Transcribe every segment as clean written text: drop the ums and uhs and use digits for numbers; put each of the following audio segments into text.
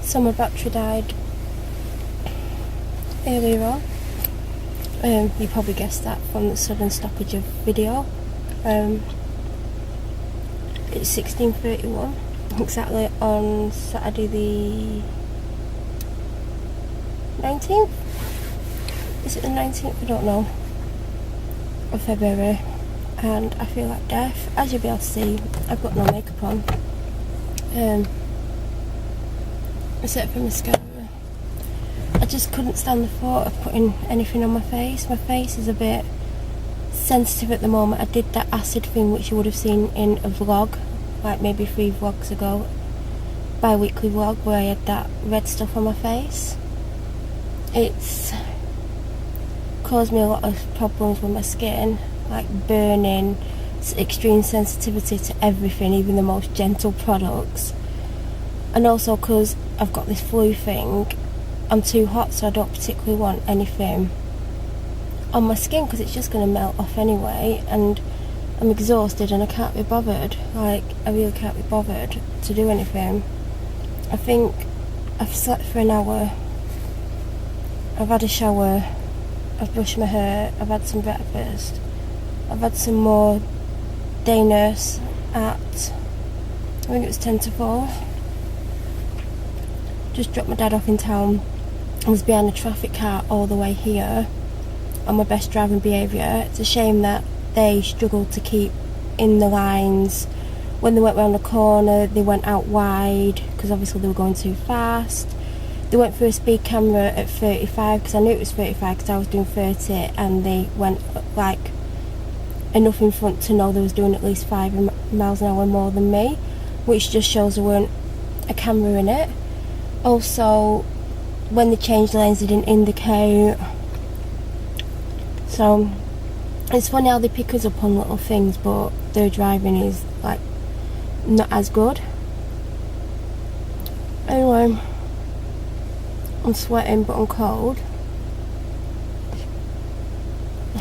So my battery died earlier on. You probably guessed that from the sudden stoppage of video. It's 16:31 exactly on Saturday the 19th? Is it the 19th? I don't know. Of February. And I feel like death. As you'll be able to see, I've got no makeup on. Except for mascara. I just couldn't stand the thought of putting anything on my face. My face is a bit sensitive at the moment. I did that acid thing which you would have seen in a vlog, like maybe 3 vlogs ago, bi-weekly vlog, where I had that red stuff on my face. It's caused me a lot of problems with my skin, like burning, extreme sensitivity to everything, even the most gentle products. And also because I've got this flu thing, I'm too hot, so I don't particularly want anything on my skin because it's just going to melt off anyway, and I'm exhausted and I can't be bothered. Like, I really can't be bothered to do anything. I think I've slept for an hour, I've had a shower, I've brushed my hair, I've had some breakfast, I've had some more day nurse at, I think it was 10 to 4. Just dropped my dad off in town. I was behind a traffic car all the way here on my best driving behaviour. It's a shame that they struggled to keep in the lines. When they went round the corner, they went out wide because obviously they were going too fast. They went through a speed camera at 35 because I knew it was 35 because I was doing 30, and they went like enough in front to know they was doing at least 5 miles an hour more than me, which just shows there weren't a camera in it. Also, when they changed lanes, they didn't indicate. So it's funny how they pick us up on little things, but their driving is like not as good. Anyway, I'm sweating but I'm cold.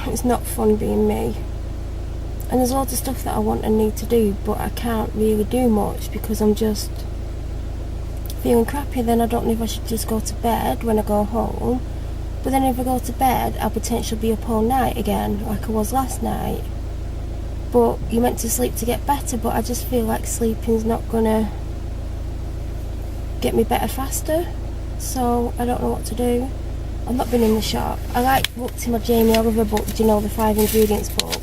It's not fun being me. And there's lots of stuff that I want and need to do, but I can't really do much because I'm just feeling crappy. Then I don't know if I should just go to bed when I go home. But then if I go to bed, I'll potentially be up all night again, like I was last night. But you're meant to sleep to get better, but I just feel like sleeping's not gonna get me better faster. So I don't know what to do. I've not been in the shop. I looked in my Jamie Oliver book, do you know, the 5 ingredients book.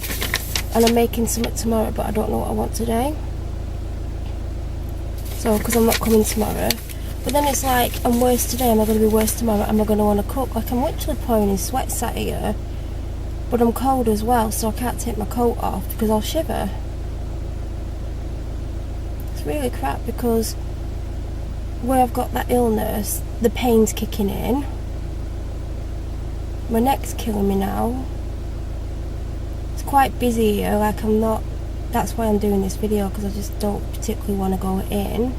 And I'm making something tomorrow, but I don't know what I want today. So, because I'm not coming tomorrow. But then it's like, I'm worse today, am I going to be worse tomorrow? Am I going to want to cook? Like, I'm literally pouring in sweat sat here. But I'm cold as well, so I can't take my coat off because I'll shiver. It's really crap because where I've got that illness, the pain's kicking in. My neck's killing me now. It's quite busy here, like I'm not, that's why I'm doing this video, because I just don't particularly want to go in.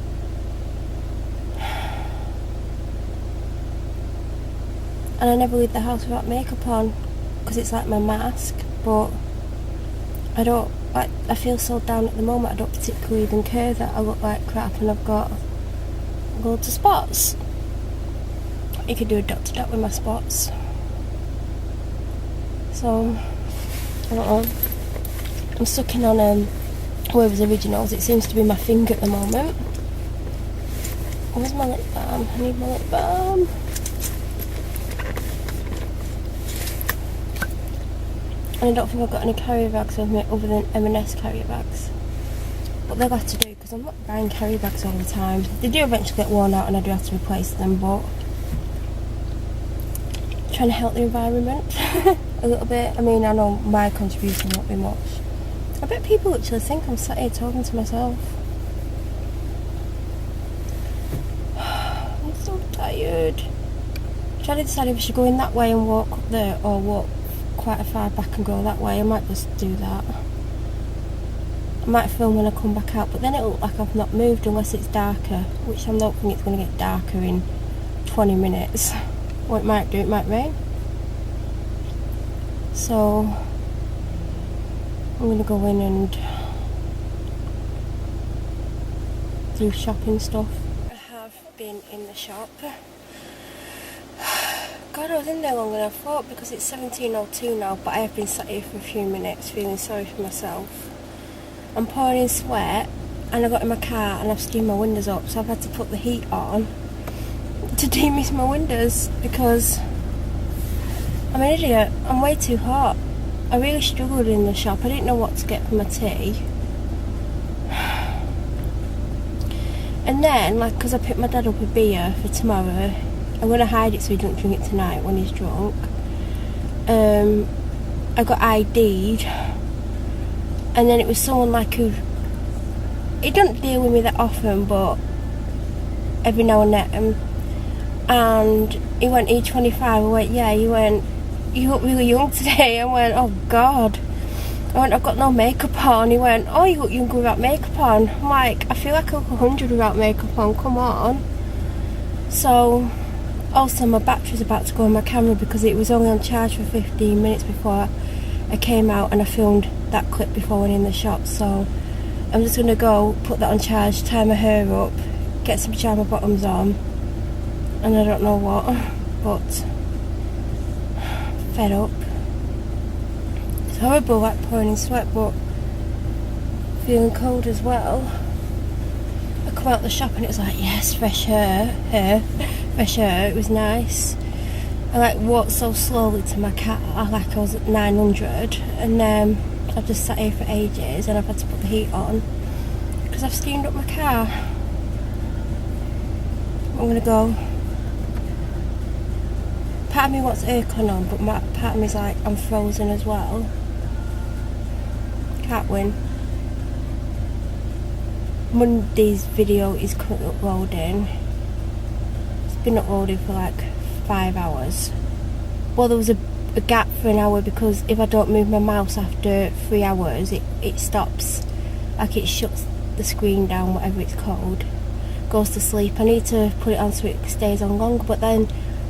And I never leave the house without makeup on because it's like my mask, but I don't, like, I feel so down at the moment. I don't particularly even care that I look like crap and I've got loads of spots. You could do a dot to dot with my spots. So I don't know, I'm sucking on Whoever's Originals. It seems to be my thing at the moment. Where's my lip balm? I need my lip balm. And I don't think I've got any carrier bags with me other than M&S carrier bags. But they'll have to do because I'm not buying carrier bags all the time. They do eventually get worn out and I do have to replace them, but trying to help the environment a little bit. I mean, I know my contribution won't be much. I bet people actually think I'm sat here talking to myself. I'm so tired. I'm trying to decide if I should go in that way and walk up there or walk quite a far back and go that way. I might just do that. I might film when I come back out, but then it'll look like I've not moved unless it's darker, which I don't think it's going to get darker in 20 minutes. Or it might do, it might rain. So I'm going to go in and do shopping stuff. I have been in the shop. God, I was in there longer than I thought because it's 17:02 now, but I have been sat here for a few minutes feeling sorry for myself. I'm pouring in sweat and I got in my car and I've steamed my windows up, so I've had to put the heat on to demist my windows because I'm an idiot. I'm way too hot. I really struggled in the shop. I didn't know what to get for my tea. And then, like, because I picked my dad up a beer for tomorrow, I'm going to hide it so he doesn't drink it tonight when he's drunk. I got ID'd, and then it was someone like who, he doesn't deal with me that often, but every now and then, and he went, E25, I went, yeah, he went, you look really young today. I went, oh God. I went, I've got no makeup on. He went, oh, you look younger without makeup on. I'm like, I feel like I look 100 without makeup on, come on. So, also my battery's about to go on my camera because it was only on charge for 15 minutes before I came out and I filmed that clip before I went in the shop. So, I'm just going to go put that on charge, tie my hair up, get some pyjama bottoms on, and I don't know what, but fed up. It's horrible, like pouring in sweat, but feeling cold as well. I come out the shop and it was like, yes, fresh air, fresh air. It was nice. I like walked so slowly to my car, like I was at 900, and I've just sat here for ages and I've had to put the heat on because I've steamed up my car. I'm gonna go. Part of me wants aircon on, but part of me's like, I'm frozen as well. Can't win. Monday's video is currently uploading. It's been uploaded for like 5 hours. Well, there was a gap for an hour because if I don't move my mouse after 3 hours, it stops. Like it shuts the screen down, whatever it's called. Goes to sleep. I need to put it on so it stays on longer, but then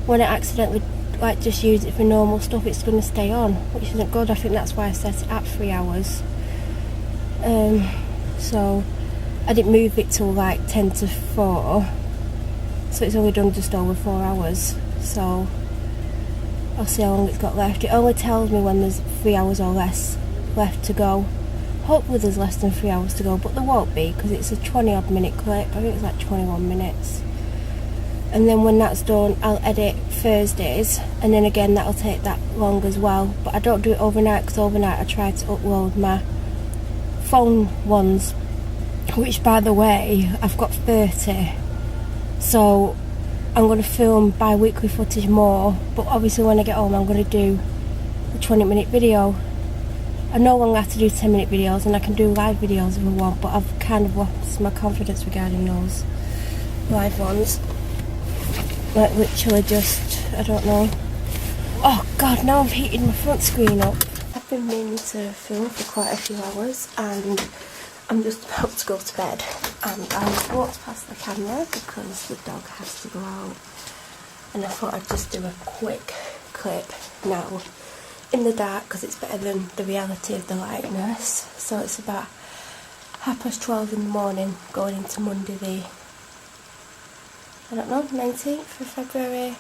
when I accidentally like just use it for normal stuff, it's going to stay on, which isn't good. I think that's why I set it at 3 hours. So I didn't move it till like 10 to 4, so it's only done just over 4 hours. So I'll see how long it's got left. It only tells me when there's 3 hours or less left to go. Hopefully there's less than 3 hours to go, but there won't be because it's a 20 odd minute clip. I think it's like 21 minutes. And then when that's done, I'll edit Thursdays, and then again that'll take that long as well. But I don't do it overnight because overnight I try to upload my phone ones, which by the way I've got 30. So I'm going to film bi-weekly footage more, but obviously when I get home I'm going to do a 20-minute video. I no longer have to do 10-minute videos, and I can do live videos if I want, but I've kind of lost my confidence regarding those live ones. Like literally just, I don't know. Oh God, now I've heated my front screen up. I've been meaning to film for quite a few hours and I'm just about to go to bed. And I walked past the camera because the dog has to go out. And I thought I'd just do a quick clip now in the dark because it's better than the reality of the lightness. So it's about 12:30 in the morning going into Monday the, I don't know, 19th of February,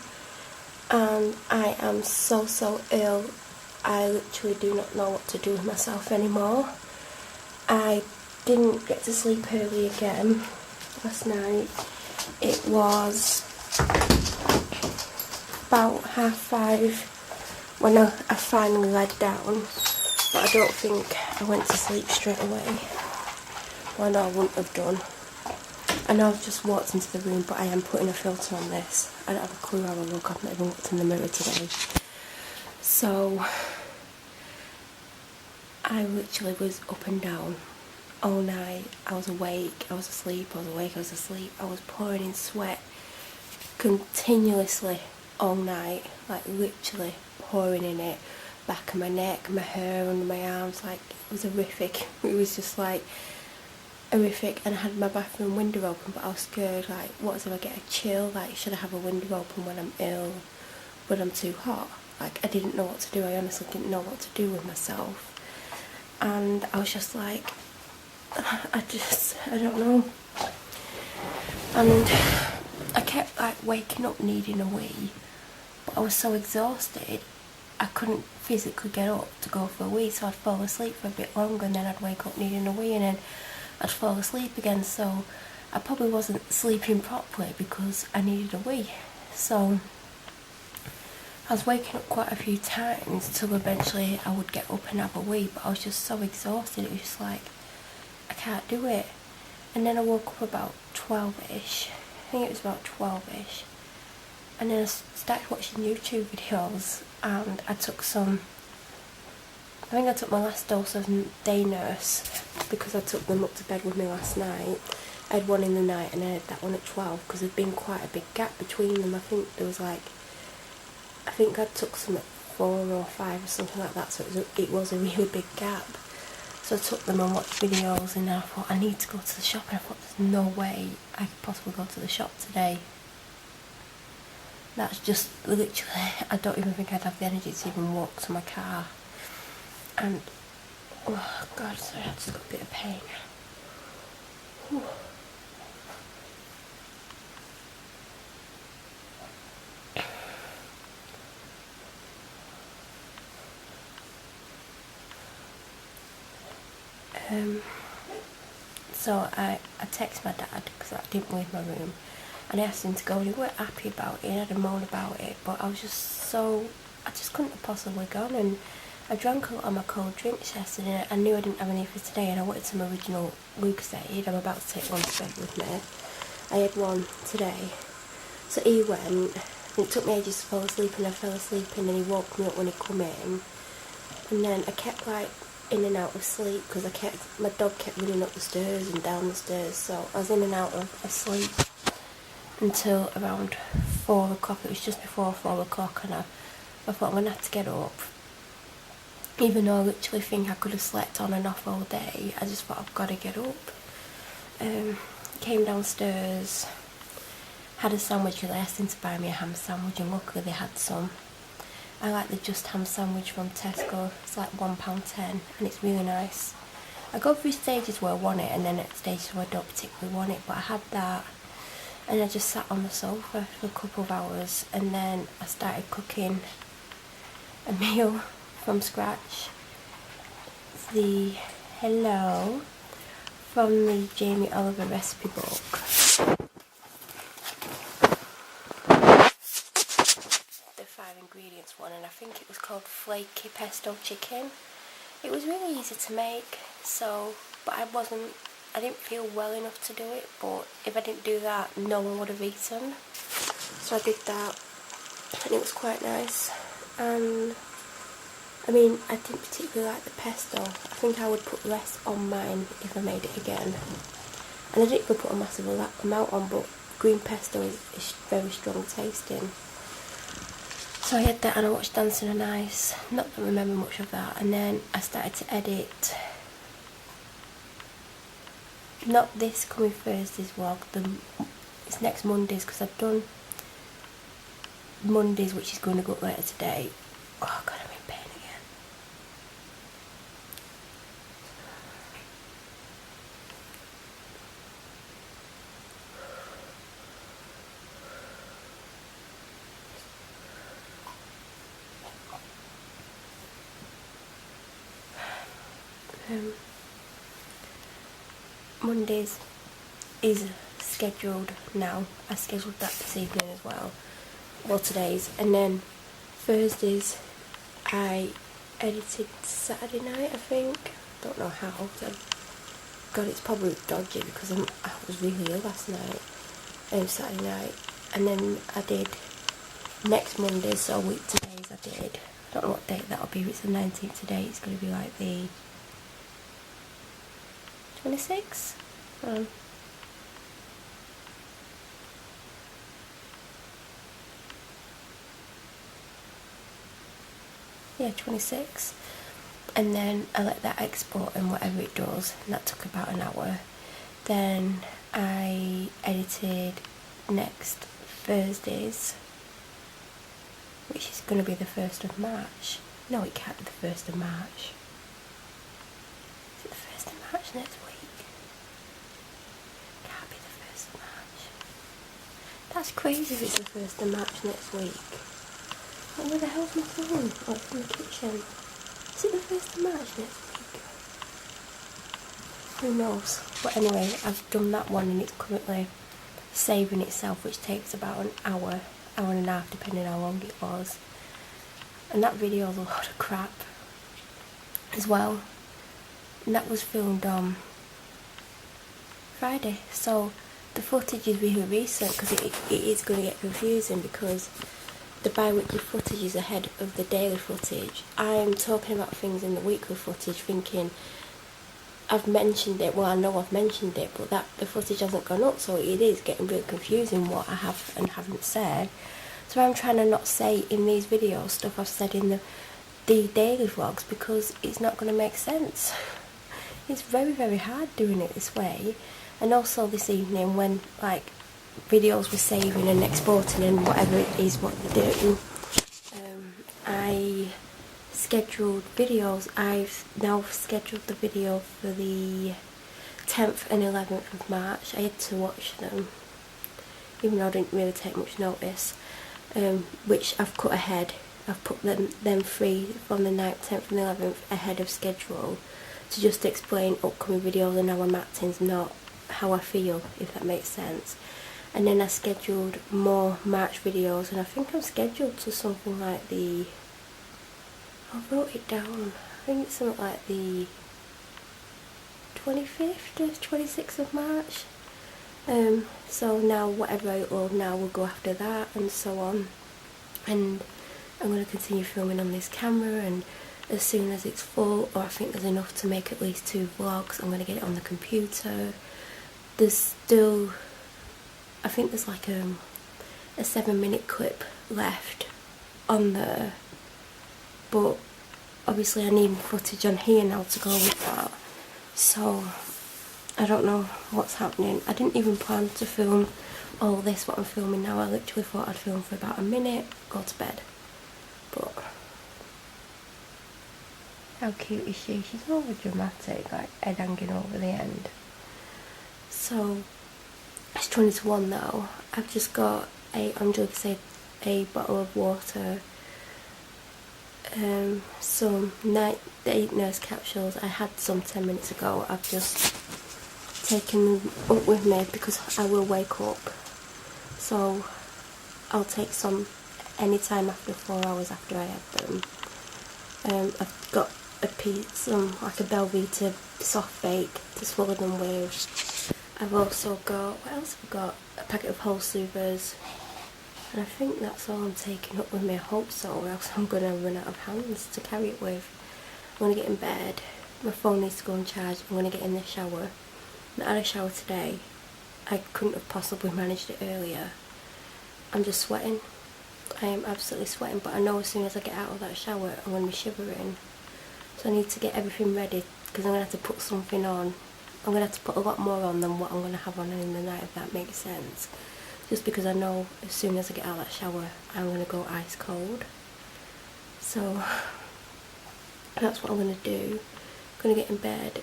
and I am so ill. I literally do not know what to do with myself anymore. I didn't get to sleep early again last night. It was about 5:30 when I finally laid down, but I don't think I went to sleep straight away. Well, no, I wouldn't have done. I know I've just walked into the room, but I am putting a filter on this. I don't have a clue how I look. I've not even looked in the mirror today. So I literally was up and down all night. I was awake, I was asleep, I was awake, I was asleep. I was pouring in sweat continuously all night, like literally pouring in it. Back of my neck, my hair, under my arms, like it was horrific. It was just like horrific. And I had my bathroom window open, but I was scared, like what if I get a chill, like should I have a window open when I'm ill but I'm too hot? Like I didn't know what to do. I honestly didn't know what to do with myself, and I was just like, I don't know. And I kept like waking up needing a wee, but I was so exhausted I couldn't physically get up to go for a wee, so I'd fall asleep for a bit longer and then I'd wake up needing a wee and then I'd fall asleep again, so I probably wasn't sleeping properly because I needed a wee. So I was waking up quite a few times till eventually I would get up and have a wee, but I was just so exhausted, it was just like, I can't do it. And then I woke up about 12ish, I think it was about 12ish, and then I started watching YouTube videos and I took my last dose of Day Nurse because I took them up to bed with me last night. I had one in the night and I had that one at 12 because there'd been quite a big gap between them. I think I took some at 4 or 5 or something like that, so it was a really big gap. So I took them and watched videos, and then I thought I need to go to the shop, and I thought there's no way I could possibly go to the shop today. That's just literally, I don't even think I'd have the energy to even walk to my car. And, oh god, sorry, I just got a bit of pain. Whew. So I texted my dad because I didn't leave my room, and I asked him to go, and he weren't happy about it. He had a moan about it, but I just couldn't have possibly gone. And I drank a lot of my cold drinks yesterday, and I knew I didn't have any for today, and I wanted some original Lucozade. I'm about to take one to bed with me. I had one today, so he went, and it took me ages to fall asleep, and I fell asleep, and then he woke me up when he come in, and then I kept like in and out of sleep because my dog kept running up the stairs and down the stairs, so I was in and out of sleep until around 4 o'clock. It was just before 4 o'clock, and I thought I'm going to have to get up. Even though I literally think I could have slept on and off all day, I just thought I've got to get up. Came downstairs, had a sandwich because I asked him to buy me a ham sandwich, and luckily they had some. I like the Just Ham sandwich from Tesco. It's like £1.10 and it's really nice. I go through stages where I want it and then at stages where I don't particularly want it, but I had that and I just sat on the sofa for a couple of hours, and then I started cooking a meal from scratch. It's the Hello from the Jamie Oliver recipe book. Ingredients one, and I think it was called flaky pesto chicken. It was really easy to make, but I didn't feel well enough to do it, but if I didn't do that no one would have eaten, so I did that and it was quite nice. And I mean, I didn't particularly like the pesto. I think I would put less on mine if I made it again, and I didn't even put a massive amount on, but green pesto is very strong tasting. So I had that and I watched Dancing on Ice, not that I remember much of that, and then I started to edit, not this coming Thursday's vlog, it's next Monday's, because I've done Monday's, which is going to go up later today. Oh god, I'm in pain again. Mondays is scheduled now. I scheduled that this evening as well. Well, today's. And then Thursdays I edited Saturday night, I think. Don't know how. God, it's probably dodgy because I was really ill last night. Saturday night. And then I did next Monday, so a week today's I did. I don't know what date that'll be. If it's the 19th today, it's going to be like the 26th? Yeah, 26. And then I let that export and whatever it does, and that took about an hour. Then I edited next Thursdays, which is going to be the 1st of March. No, it can't be the 1st of March. Is it the 1st of March next week? Can't be the 1st of March. That's crazy if it's the 1st of March next week. Like, where the hell's my phone? Oh, it's in the kitchen. Is it the 1st of March next week? Who knows? But anyway, I've done that one and it's currently saving itself, which takes about an hour, hour and a half, depending how long it was. And that video is a lot of crap as well. And that was filmed on Friday, so the footage is really recent, because it is going to get confusing, because the bi-weekly footage is ahead of the daily footage. I'm talking about things in the weekly footage thinking I've mentioned it, well I know I've mentioned it, but that the footage hasn't gone up, so it is getting really confusing what I have and haven't said. So I'm trying to not say in these videos stuff I've said in the daily vlogs, because it's not going to make sense. It's very, very hard doing it this way. And also this evening, when like videos were saving and exporting and whatever it is what they do, I scheduled videos. I've now scheduled the video for the 10th and 11th of March. I had to watch them, even though I didn't really take much notice, which I've cut ahead. I've put them 3 from the 9th, 10th and 11th ahead of schedule, to just explain upcoming videos and how I'm acting's not how I feel, if that makes sense. And then I scheduled more March videos, and I think I'm scheduled to something like the, I wrote it down, I think it's something like the 25th to 26th of March. So now whatever I upload now will go after that, and so on. And I'm going to continue filming on this camera, and as soon as it's full, or I think there's enough to make at least 2 vlogs, I'm going to get it on the computer. There's still, I think there's like a 7-minute clip left on there, but obviously I need footage on here now to go with that, so I don't know what's happening. I didn't even plan to film all this what I'm filming now. I literally thought I'd film for about a minute, go to bed. But how cute is she? She's over dramatic, like head hanging over the end. So it's 20 to 1 now. I've just got a bottle of water, some night nurse capsules. I had some 10 minutes ago. I've just taken them up with me because I will wake up. So I'll take some anytime after 4 hours after I have them. I've got some like a Belvita soft bake to swallow them with. I've also got, what else have I got? A packet of Whole Soothers. And I think that's all I'm taking up with me. I hope so, or else I'm going to run out of hands to carry it with. I'm going to get in bed. My phone needs to go on charge. I'm going to get in the shower. I had a shower today. I couldn't have possibly managed it earlier. I'm just sweating. I am absolutely sweating, but I know as soon as I get out of that shower I'm going to be shivering. So I need to get everything ready, because I'm going to have to put something on. I'm going to have to put a lot more on than what I'm going to have on in the night, if that makes sense. Just because I know as soon as I get out of that shower I'm going to go ice cold. So that's what I'm going to do. I'm going to get in bed.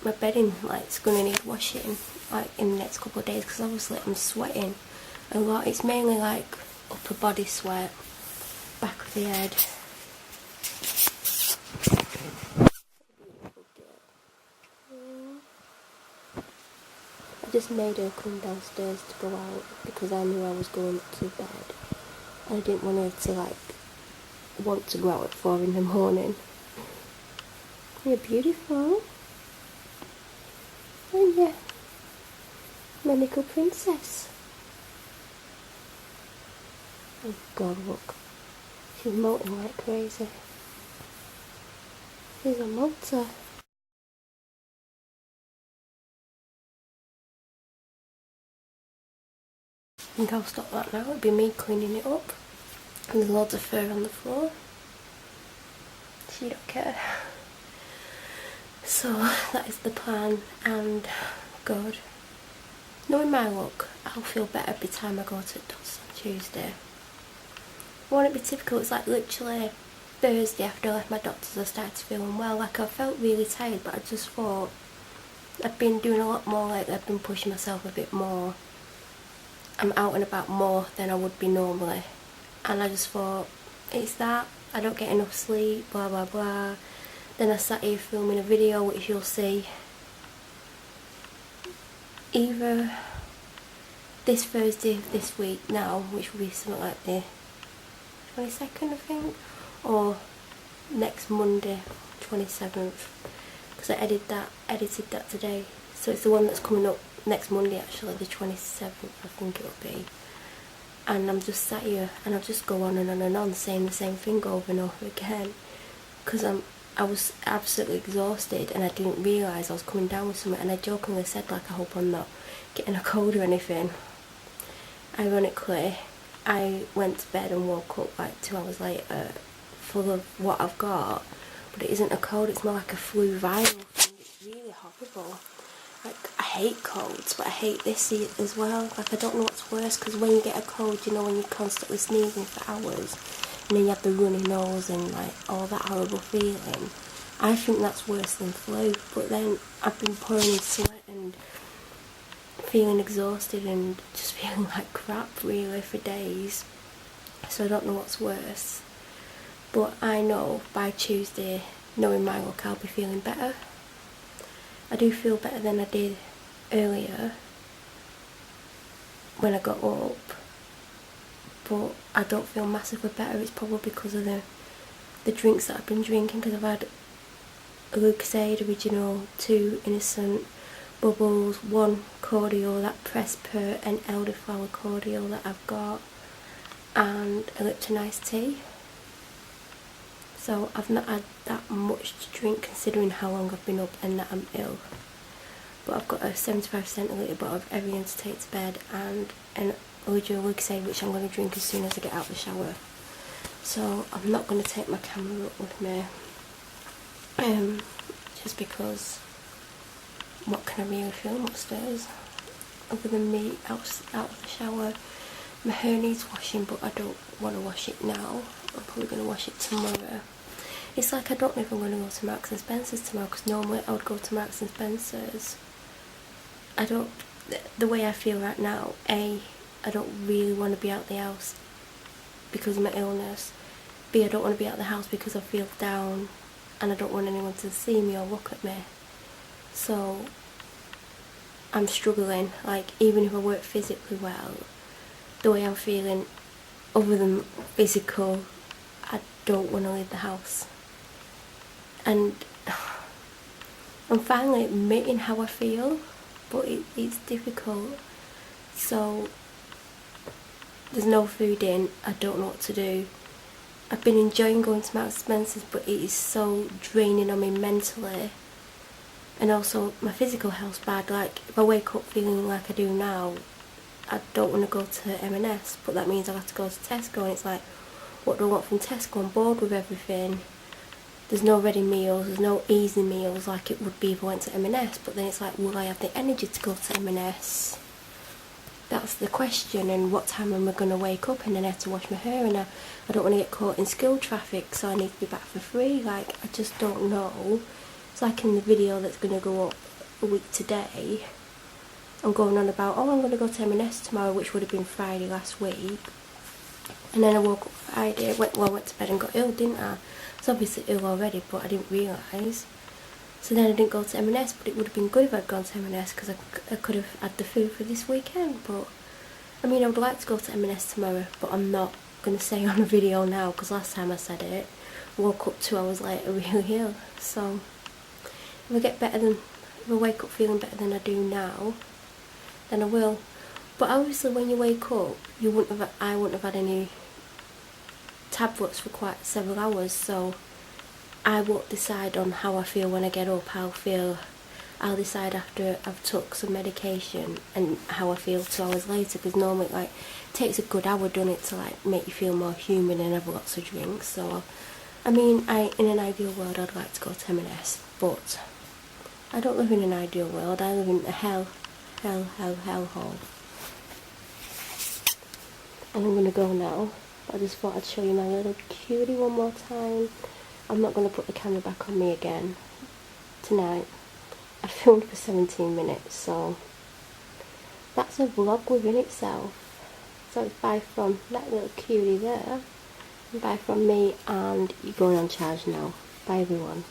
My bedding is going to need washing like in the next couple of days, because obviously I'm sweating a lot. It's mainly like upper body sweat, back of the head. I just made her come downstairs to go out because I knew I was going to bed. I didn't want her to want to go out at 4 in the morning. You're beautiful. Oh yeah, my little princess. Oh God, look. She's molting like crazy. She's a molter. I think I'll stop that now. It'll be me cleaning it up. And there's loads of fur on the floor. She don't care. So that is the plan, and God, knowing my luck, I'll feel better by the time I go to the doctor's on Tuesday. Won't it be typical? It's like literally Thursday after I left my doctor's I started feeling well. Like I felt really tired, but I just thought I've been doing a lot more lately. I've been pushing myself a bit more. I'm out and about more than I would be normally, and I just thought, it's that, I don't get enough sleep, blah blah blah. Then I sat here filming a video which you'll see either this Thursday of this week now, which will be something like the 22nd I think, or next Monday 27th, because I edited that today, so it's the one that's coming up next Monday actually, the 27th I think it'll be. And I'm just sat here and I'll just go on and on and on saying the same thing over and over again, because I was absolutely exhausted and I didn't realise I was coming down with something, and I jokingly said like, I hope I'm not getting a cold or anything. Ironically, I went to bed and woke up like 2 hours later full of what I've got, but it isn't a cold, it's more like a flu viral thing. It's really horrible. Like, I hate colds, but I hate this as well. Like, I don't know what's worse, because when you get a cold, you know, when you're constantly sneezing for hours, and then you have the runny nose and like all that horrible feeling, I think that's worse than flu. But then I've been pouring in sweat and feeling exhausted and just feeling like crap really for days, so I don't know what's worse. But I know by Tuesday, knowing my luck, I'll be feeling better. I do feel better than I did earlier when I got up, but I don't feel massively better. It's probably because of the drinks that I've been drinking, because I've had a Lucozade Original, 2 Innocent Bubbles, 1 cordial, that pressed per and elderflower cordial that I've got, and a Lipton iced tea. So I've not had that much to drink considering how long I've been up and that I'm ill. But I've got a 75 centilitre bottle of Evian to take to bed, and an original Lucozade which I'm going to drink as soon as I get out of the shower. So I'm not going to take my camera up with me, just because what can I really film upstairs other than me out of the shower. My hair needs washing, but I don't want to wash it now. I'm probably going to wash it tomorrow. It's like I don't know if I'm going to go to Marks and Spencer's tomorrow, because normally I would go to Marks and Spencer's. I don't, the way I feel right now, I don't really want to be out the house because of my illness. B, I don't want to be out the house because I feel down and I don't want anyone to see me or look at me. So I'm struggling, like even if I work physically well, the way I'm feeling, other than physical, I don't want to leave the house. And I'm finally admitting how I feel, but it's difficult. So there's no food in, I don't know what to do. I've been enjoying going to Marks and Spencer's, but it is so draining on me mentally. And also my physical health's bad. Like if I wake up feeling like I do now, I don't want to go to M&S, but that means I'll have to go to Tesco, and it's like, what do I want from Tesco? I'm bored with everything. There's no ready meals, there's no easy meals like it would be if I went to M&S, but then it's like, will I have the energy to go to M&S? That's the question. And what time am I going to wake up? And then I have to wash my hair, and I don't want to get caught in school traffic, so I need to be back for 3. Like, I just don't know. It's like in the video that's going to go up a week today, I'm going on about, oh, I'm going to go to M&S tomorrow, which would have been Friday last week. And then I woke up Friday, went to bed and got ill, didn't I? I was obviously ill already, but I didn't realise. So then I didn't go to M&S, but it would have been good if I'd gone to M&S, because I could have had the food for this weekend. But I mean, I would like to go to M&S tomorrow, but I'm not going to say on a video now, because last time I said it, I woke up 2 hours later really ill. So if I wake up feeling better than I do now, then I will. But obviously when you wake up, I wouldn't have had any tablets for quite several hours, so I won't decide on how I feel when I get up. I'll decide after I've took some medication and how I feel 2 hours later, because normally it takes a good hour, doesn't it, to make you feel more human and have lots of drinks. So I mean, in an ideal world I'd like to go to M&S, but I don't live in an ideal world. I live in a hellhole. And I'm gonna go now. I just thought I'd show you my little cutie one more time. I'm not going to put the camera back on me again tonight. I filmed for 17 minutes, so that's a vlog within itself. So it's bye from that little cutie there. Bye from me, and you're going on charge now. Bye everyone.